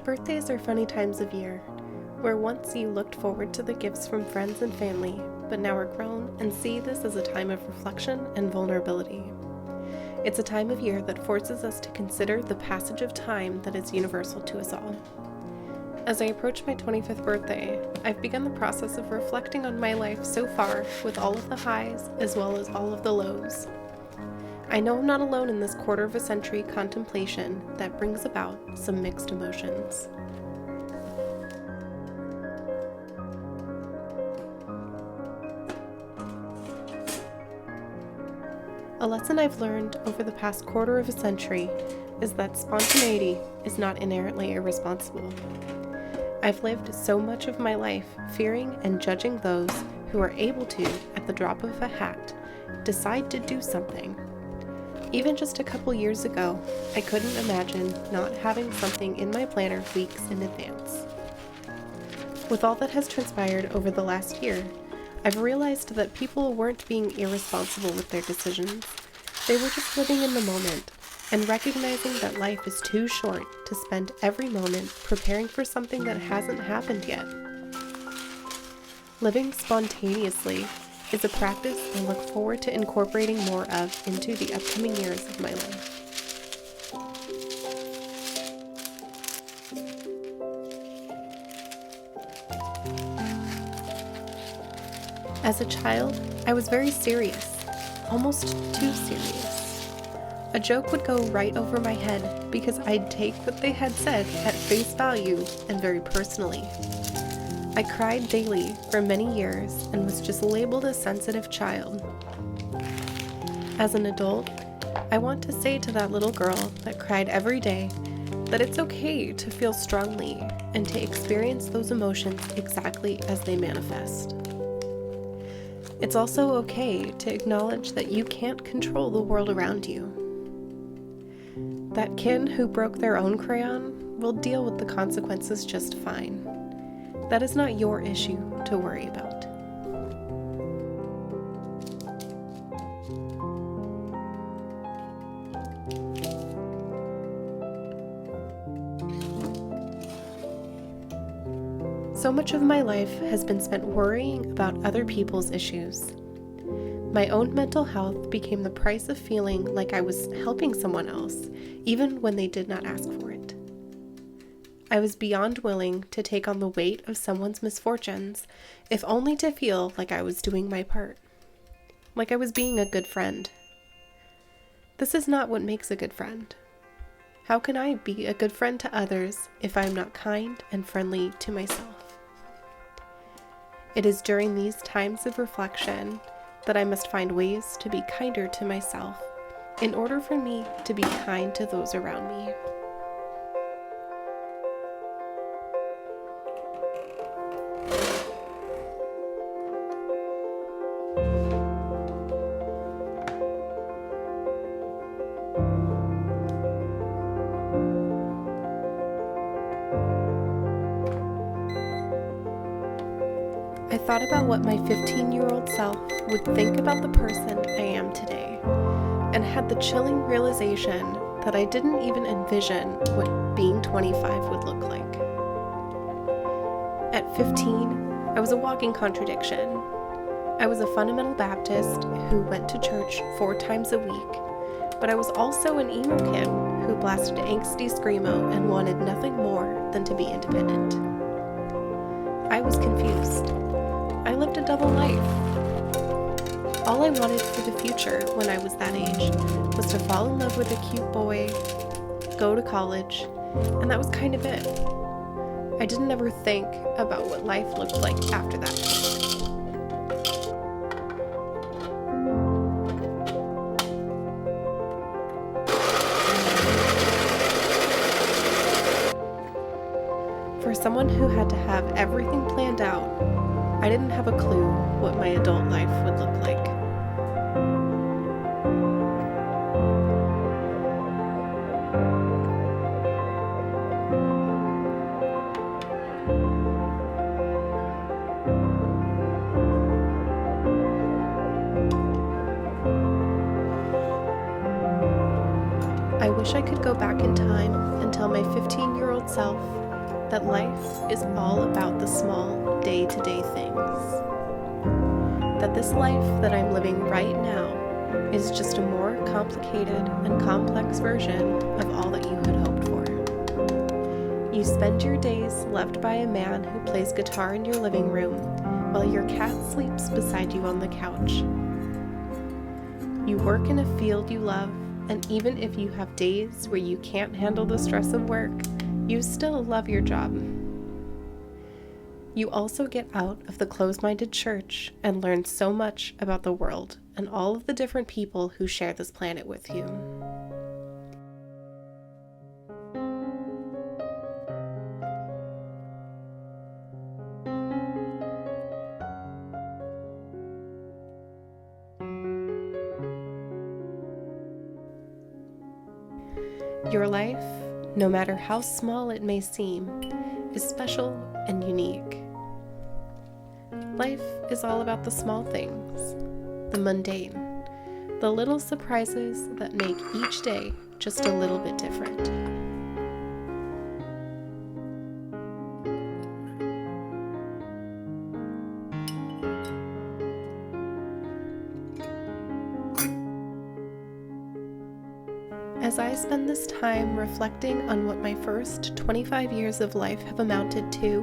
Birthdays are funny times of year, where once you looked forward to the gifts from friends and family, but now are grown and see this as a time of reflection and vulnerability. It's a time of year that forces us to consider the passage of time that is universal to us all. As I approach my 25th birthday, I've begun the process of reflecting on my life so far with all of the highs as well as all of the lows. I know I'm not alone in this quarter-of-a-century contemplation that brings about some mixed emotions. A lesson I've learned over the past quarter of a century is that spontaneity is not inherently irresponsible. I've lived so much of my life fearing and judging those who are able to, at the drop of a hat, decide to do something. Even just a couple years ago, I couldn't imagine not having something in my planner weeks in advance. With all that has transpired over the last year, I've realized that people weren't being irresponsible with their decisions. They were just living in the moment and recognizing that life is too short to spend every moment preparing for something that hasn't happened yet. Living spontaneously is a practice I look forward to incorporating more of into the upcoming years of my life. As a child, I was very serious, almost too serious. A joke would go right over my head because I'd take what they had said at face value and very personally. I cried daily for many years and was just labeled a sensitive child. As an adult, I want to say to that little girl that cried every day that it's okay to feel strongly and to experience those emotions exactly as they manifest. It's also okay to acknowledge that you can't control the world around you. That kid who broke their own crayon will deal with the consequences just fine. That is not your issue to worry about. So much of my life has been spent worrying about other people's issues. My own mental health became the price of feeling like I was helping someone else, even when they did not ask for it. I was beyond willing to take on the weight of someone's misfortunes, if only to feel like I was doing my part, like I was being a good friend. This is not what makes a good friend. How can I be a good friend to others if I am not kind and friendly to myself? It is during these times of reflection that I must find ways to be kinder to myself in order for me to be kind to those around me. I thought about what my 15-year-old self would think about the person I am today, and had the chilling realization that I didn't even envision what being 25 would look like. At 15, I was a walking contradiction. I was a fundamental Baptist who went to church 4 times a week, but I was also an emo kid who blasted angsty screamo and wanted nothing more than to be independent. I was confused. I lived a double life. All I wanted for the future when I was that age was to fall in love with a cute boy, go to college, and that was kind of it. I didn't ever think about what life looked like after that. For someone who had to have everything planned out, I didn't have a clue what my adult life would look like. I wish I could go back in time and tell my 15-year-old self that life is all about the small, day-to-day things. That this life that I'm living right now is just a more complicated and complex version of all that you had hoped for. You spend your days loved by a man who plays guitar in your living room while your cat sleeps beside you on the couch. You work in a field you love, and even if you have days where you can't handle the stress of work, you still love your job. You also get out of the closed-minded church and learn so much about the world and all of the different people who share this planet with you. Your life, no matter how small it may seem, is special and unique. Life is all about the small things, the mundane, the little surprises that make each day just a little bit different. As I spend this time reflecting on what my first 25 years of life have amounted to,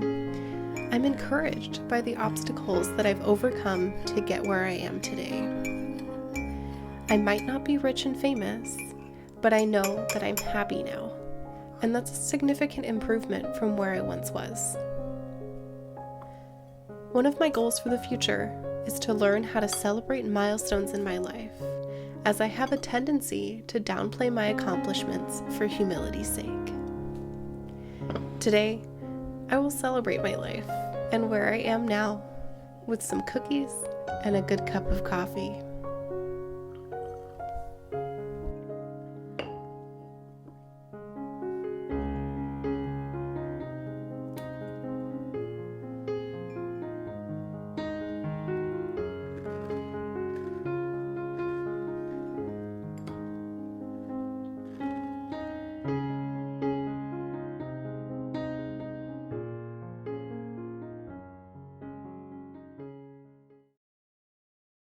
I'm encouraged by the obstacles that I've overcome to get where I am today. I might not be rich and famous, but I know that I'm happy now, and that's a significant improvement from where I once was. One of my goals for the future is to learn how to celebrate milestones in my life, as I have a tendency to downplay my accomplishments for humility's sake. Today, I will celebrate my life and where I am now with some cookies and a good cup of coffee.